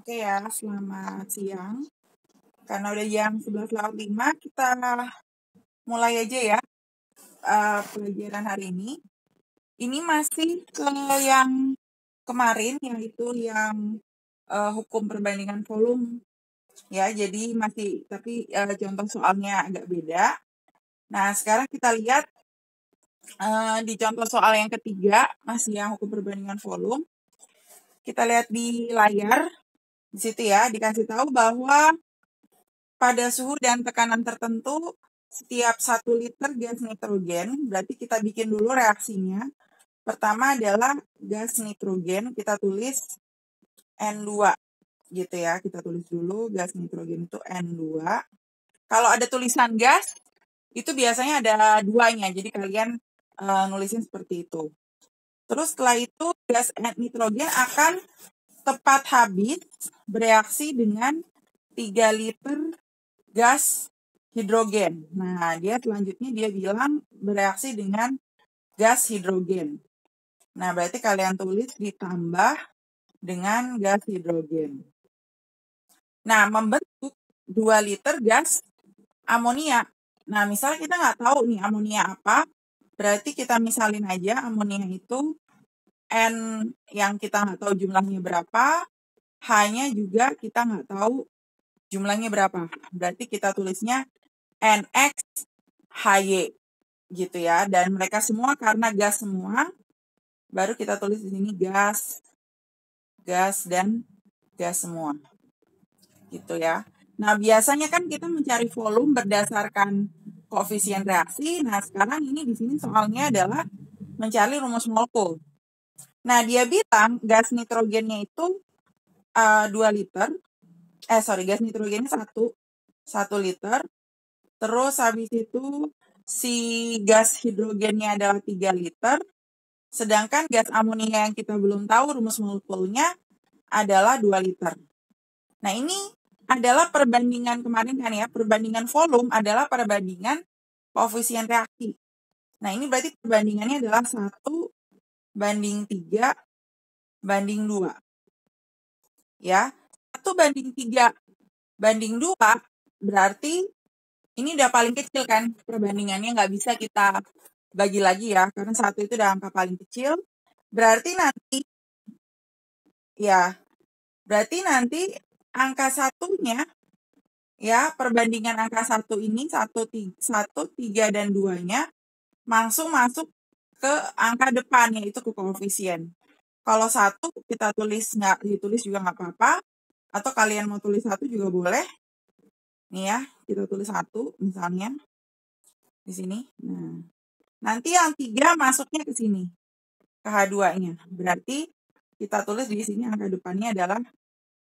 Oke ya, selamat siang. Karena udah jam 11.05, kita mulai aja ya pelajaran hari ini. Ini masih ke yang kemarin, yaitu yang hukum perbandingan volume. Ya, jadi masih, tapi contoh soalnya agak beda. Nah, sekarang kita lihat di contoh soal yang ketiga, masih yang hukum perbandingan volume. Kita lihat di layar, di situ ya, dikasih tahu bahwa pada suhu dan tekanan tertentu, setiap 1 liter gas nitrogen, berarti kita bikin dulu reaksinya. Pertama adalah gas nitrogen, kita tulis N2, gitu ya. Kita tulis dulu gas nitrogen itu N2. Kalau ada tulisan gas, itu biasanya ada duanya, jadi kalian nulisin seperti itu. Terus setelah itu, gas nitrogen akan tepat habis bereaksi dengan 3 liter gas hidrogen. Nah, dia selanjutnya dia bilang bereaksi dengan gas hidrogen. Nah, berarti kalian tulis ditambah dengan gas hidrogen. Nah, membentuk 2 liter gas amonia. Nah, misalnya kita nggak tahu nih amonia apa, berarti kita misalin aja amonia itu N yang kita nggak tahu jumlahnya berapa, H-nya juga kita nggak tahu jumlahnya berapa. Berarti kita tulisnya NX-HY gitu ya. Dan mereka semua karena gas semua, baru kita tulis di sini gas, dan gas semua. Gitu ya. Nah, biasanya kan kita mencari volume berdasarkan koefisien reaksi. Nah, sekarang ini di sini soalnya adalah mencari rumus molekul. Nah, dia bilang gas nitrogennya itu 2 liter. Gas nitrogennya 1 liter. Terus habis itu si gas hidrogennya adalah 3 liter. Sedangkan gas amonia yang kita belum tahu rumus molekulnya adalah 2 liter. Nah, ini adalah perbandingan kemarin kan ya. Perbandingan volume adalah perbandingan koefisien reaksi. Nah, ini berarti perbandingannya adalah 1:3:2. Ya, 1:3:2 berarti ini udah paling kecil kan perbandingannya, nggak bisa kita bagi lagi ya, karena 1 itu udah angka paling kecil. Berarti nanti angka 1-nya ya, perbandingan angka 1 ini 1, 3, dan 2-nya langsung masuk ke angka depan, yaitu ke koefisien. Kalau 1 kita tulis, nggak ditulis juga nggak apa-apa, atau kalian mau tulis 1 juga boleh. Nih ya, kita tulis 1 misalnya di sini. Nah, nanti yang 3 masuknya ke sini, ke H2-nya. Berarti kita tulis di sini angka depannya adalah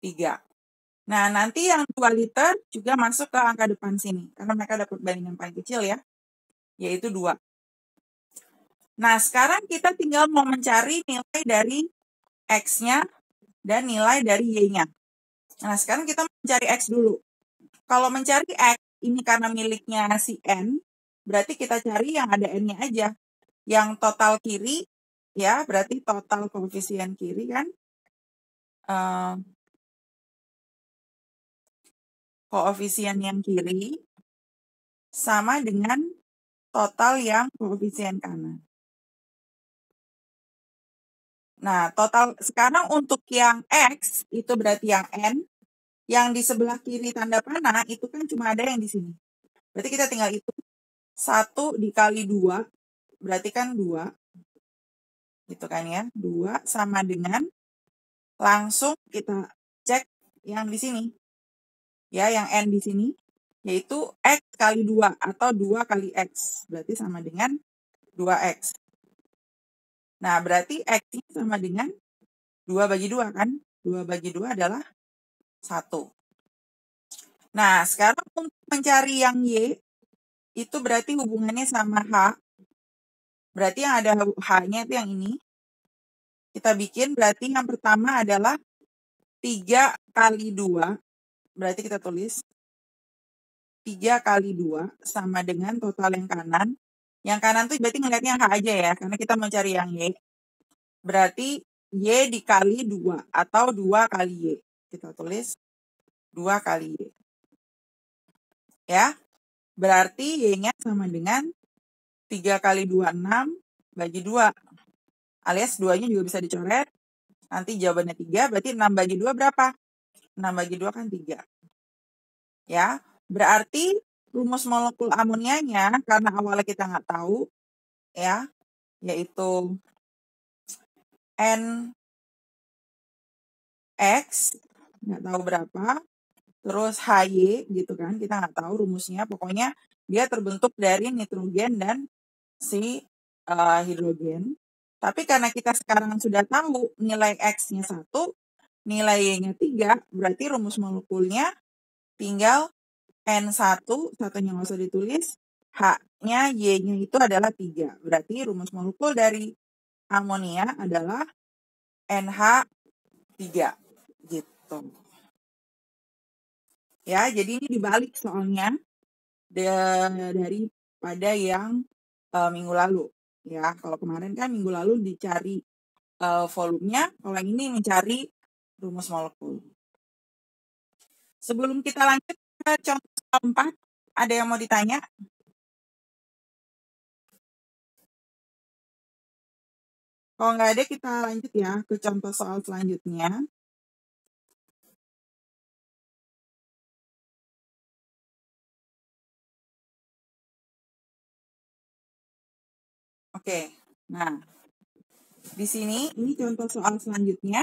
3. Nah, nanti yang 2 liter juga masuk ke angka depan sini, karena mereka dapat perbandingan paling kecil ya, yaitu 2. Nah, sekarang kita tinggal mau mencari nilai dari X-nya dan nilai dari Y-nya. Nah, sekarang kita mencari X dulu. Kalau mencari X, ini karena miliknya si N, berarti kita cari yang ada N-nya aja. Yang total kiri, ya, berarti total koefisien kiri kan. Koefisien yang kiri sama dengan total yang koefisien kanan. Nah, total sekarang untuk yang X, itu berarti yang N. Yang di sebelah kiri tanda panah, itu kan cuma ada yang di sini. Berarti kita tinggal hitung 1 dikali 2, berarti kan 2. Gitu kan ya, 2 sama dengan, langsung kita cek yang di sini. Ya, yang N di sini, yaitu X kali 2 atau 2 kali X. Berarti sama dengan 2X. Nah, berarti X-nya sama dengan 2/2 kan? 2/2 adalah 1. Nah, sekarang untuk mencari yang Y, itu berarti hubungannya sama H. Berarti yang ada H-nya itu yang ini. Kita bikin, berarti yang pertama adalah 3 kali 2. Berarti kita tulis 3 kali 2 sama dengan total yang kanan. Yang kanan tuh berarti ngeliatnya H aja ya, karena kita mau cari yang Y. Berarti Y dikali 2 atau 2 kali Y. Kita tulis 2 kali Y. Ya, berarti Y-nya sama dengan 3 kali 2, 6 bagi 2. Alias 2-nya juga bisa dicoret. Nanti jawabannya 3, berarti 6 bagi 2 berapa? 6 bagi 2 kan 3. Ya, berarti rumus molekul amonianya karena awalnya kita nggak tahu, ya, yaitu NX, nggak tahu berapa, terus HY gitu kan, kita nggak tahu rumusnya, pokoknya dia terbentuk dari nitrogen dan si hidrogen. Tapi karena kita sekarang sudah tahu nilai X-nya 1, nilai Y-nya 3, berarti rumus molekulnya tinggal N1, satunya nggak usah ditulis, H-nya, Y-nya itu adalah 3. Berarti rumus molekul dari amonia adalah NH3. Gitu. Ya, jadi ini dibalik soalnya daripada yang minggu lalu. Ya, kalau kemarin kan minggu lalu dicari volumenya, kalau yang ini mencari rumus molekul. Sebelum kita lanjut ke contoh soal 4, ada yang mau ditanya? Kalau nggak ada, kita lanjut ya ke contoh soal selanjutnya. Oke, nah di sini ini contoh soal selanjutnya.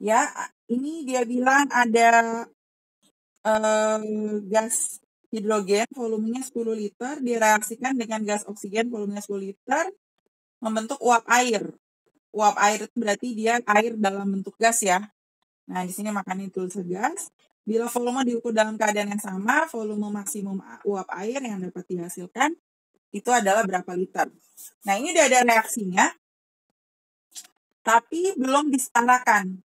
Ya, ini dia bilang ada gas hidrogen volumenya 10 liter direaksikan dengan gas oksigen volumenya 10 liter membentuk uap air. Uap air itu berarti dia air dalam bentuk gas ya. Nah, di sini makanya tulis gas. Bila volume diukur dalam keadaan yang sama, volume maksimum uap air yang dapat dihasilkan itu adalah berapa liter. Nah, ini udah ada reaksinya, tapi belum disetarakan.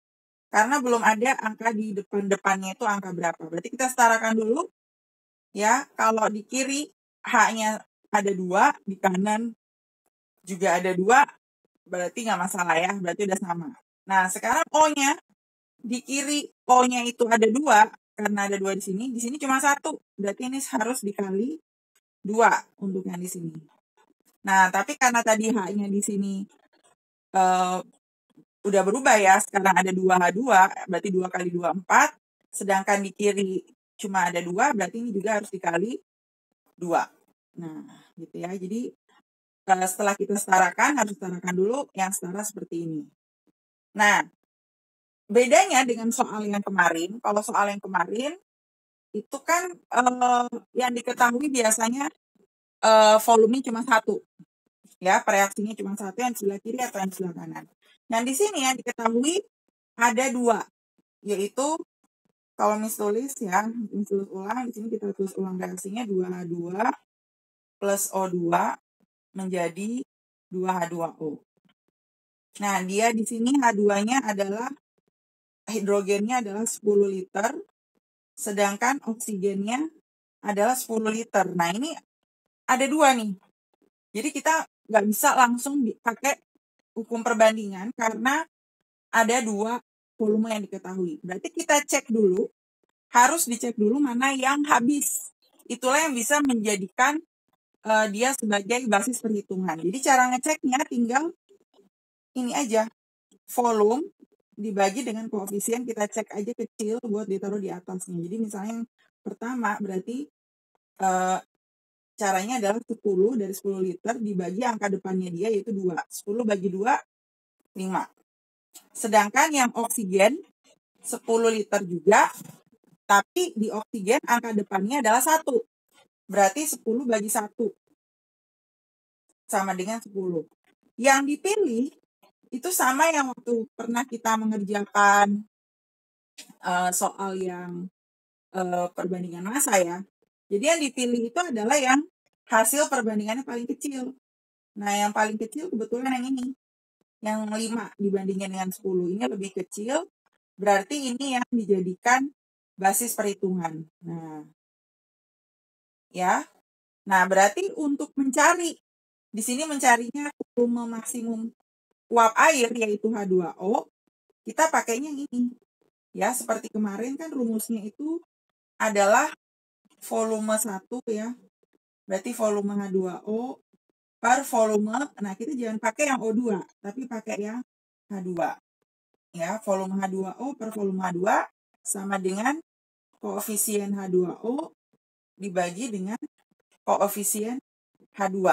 Karena belum ada angka di depannya itu angka berapa. Berarti kita setarakan dulu. Ya, kalau di kiri H-nya ada 2, di kanan juga ada 2, berarti nggak masalah ya, berarti udah sama. Nah, sekarang O-nya, di kiri O-nya itu ada 2, karena ada 2 di sini cuma 1, berarti ini harus dikali 2 untuk yang di sini. Nah, tapi karena tadi H-nya di sini udah berubah ya, sekarang ada 2H2, berarti 2 kali 2, 4, sedangkan di kiri cuma ada 2, berarti ini juga harus dikali 2. Nah, gitu ya. Jadi setelah kita setarakan, harus setarakan dulu yang setara seperti ini. Nah, bedanya dengan soal yang kemarin, kalau soal yang kemarin itu kan yang diketahui biasanya volume cuma 1. Ya, reaksinya cuma 1, yang sebelah kiri atau yang sebelah kanan. Yang di sini yang diketahui ada 2, yaitu kalau tulis ya, tulis ulang, di sini kita tulis ulang reaksinya 2H2 plus O2 menjadi 2H2O. Nah, dia di sini H2-nya adalah, hidrogennya adalah 10 liter, sedangkan oksigennya adalah 10 liter. Nah, ini ada 2 nih. Jadi kita nggak bisa langsung pakai hukum perbandingan karena ada 2 volume yang diketahui. Berarti kita cek dulu, harus dicek dulu mana yang habis. Itulah yang bisa menjadikan dia sebagai basis perhitungan. Jadi cara ngeceknya tinggal ini aja, volume dibagi dengan koefisien, kita cek aja kecil buat ditaruh di atasnya. Jadi misalnya yang pertama berarti caranya adalah 10 dari 10 liter dibagi angka depannya dia yaitu 2. 10 bagi 2, 5. Sedangkan yang oksigen 10 liter juga, tapi di oksigen angka depannya adalah 1. Berarti 10 bagi 1 sama dengan 10. Yang dipilih itu sama yang waktu pernah kita mengerjakan soal yang perbandingan massa ya. Jadi yang dipilih itu adalah yang hasil perbandingannya paling kecil. Nah, yang paling kecil kebetulan yang ini. Yang 5 dibandingkan dengan 10. Ini lebih kecil, berarti ini yang dijadikan basis perhitungan. Nah, ya. Nah, berarti untuk mencari, di sini mencarinya volume maksimum uap air yaitu H2O, kita pakainya ini. Ya, seperti kemarin kan rumusnya itu adalah volume 1 ya. Berarti volume H2O per volume, nah kita jangan pakai yang O2, tapi pakai yang H2. Ya, volume H2O per volume H2 sama dengan koefisien H2O dibagi dengan koefisien H2.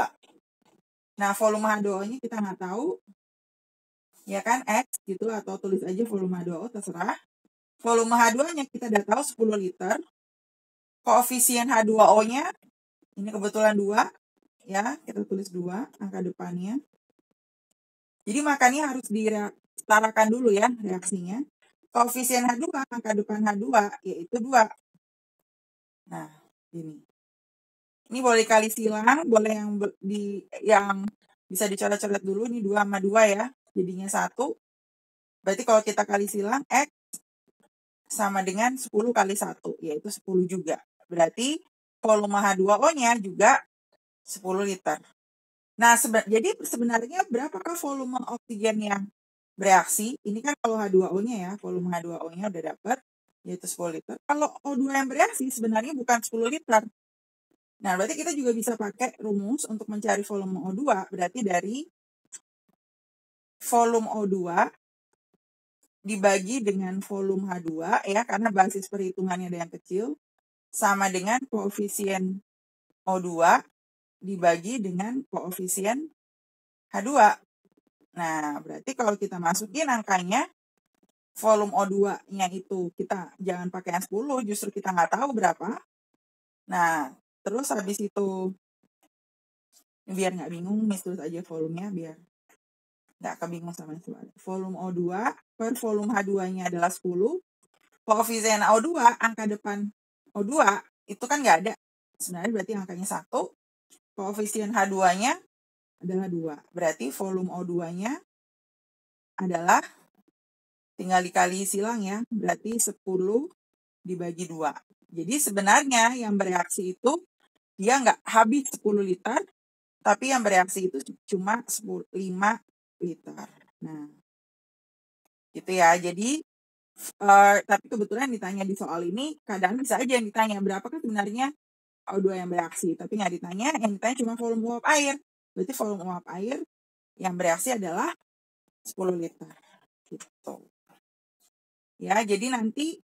Nah, volume H2O-nya kita nggak tahu, ya kan, X gitu, atau tulis aja volume H2O, terserah. Volume H2-nya kita udah tahu 10 liter. Koefisien H2O-nya, ini kebetulan 2, ya, kita tulis 2, angka depannya. Jadi makanya harus disetarakan dulu ya reaksinya. Koefisien H2, angka depan H2, yaitu 2. Nah, ini. Ini boleh kali silang, boleh yang bisa dicoret-coret dulu, ini 2 sama 2 ya, jadinya 1. Berarti kalau kita kali silang, X sama dengan 10 kali 1, yaitu 10 juga. Berarti volume H2O-nya juga 10 liter. Nah, jadi sebenarnya berapakah volume oksigen yang bereaksi? Ini kan kalau H2O-nya ya, volume H2O-nya udah dapat, yaitu 10 liter. Kalau O2 yang bereaksi sebenarnya bukan 10 liter. Nah, berarti kita juga bisa pakai rumus untuk mencari volume O2, berarti dari volume O2 dibagi dengan volume H2 ya, karena basis perhitungannya ada yang kecil, sama dengan koefisien O2 dibagi dengan koefisien H2. Nah, berarti kalau kita masukin angkanya, volume O2-nya itu kita jangan pakai yang 10, justru kita nggak tahu berapa. Nah, terus habis itu, biar nggak bingung, tulis aja volumenya biar nggak kebingung sama sekali. Volume O2 per volume H2-nya adalah 10. Koefisien O2, angka depan O2, itu kan nggak ada. Sebenarnya berarti angkanya 1. Koefisien H2-nya adalah 2. Berarti volume O2-nya adalah, tinggal dikali silang ya, berarti 10 dibagi 2. Jadi sebenarnya yang bereaksi itu, dia nggak habis 10 liter, tapi yang bereaksi itu cuma 5 liter. Nah, gitu ya. Jadi, tapi kebetulan ditanya di soal ini, kadang bisa aja yang ditanya, berapakah sebenarnya O2 yang bereaksi? Tapi nggak ditanya, yang ditanya cuma volume uap air. Berarti volume uap air yang bereaksi adalah 10 liter. Gitu. Ya, jadi nanti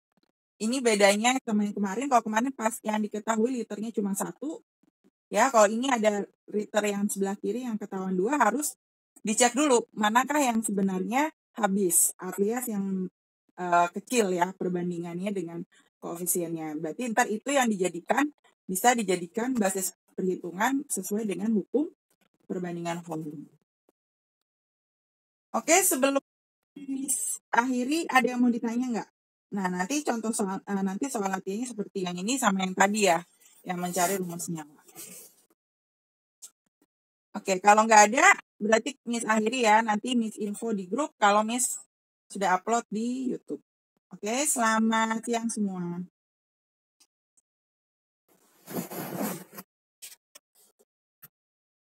ini bedanya sama yang kemarin. Kalau kemarin pas yang diketahui liternya cuma 1. Ya, kalau ini ada liter yang sebelah kiri yang ketahuan 2, harus dicek dulu manakah yang sebenarnya habis, alias yang kecil ya perbandingannya dengan koefisiennya. Berarti ntar itu yang bisa dijadikan basis perhitungan sesuai dengan hukum perbandingan volume. Oke, sebelum akhiri ada yang mau ditanya nggak? Nah, nanti contoh soal latihannya seperti yang ini sama yang tadi ya, yang mencari rumusnya. Oke, kalau nggak ada, berarti Miss akhiri ya. Nanti Miss info di grup kalau Miss sudah upload di YouTube. Oke, selamat siang semua.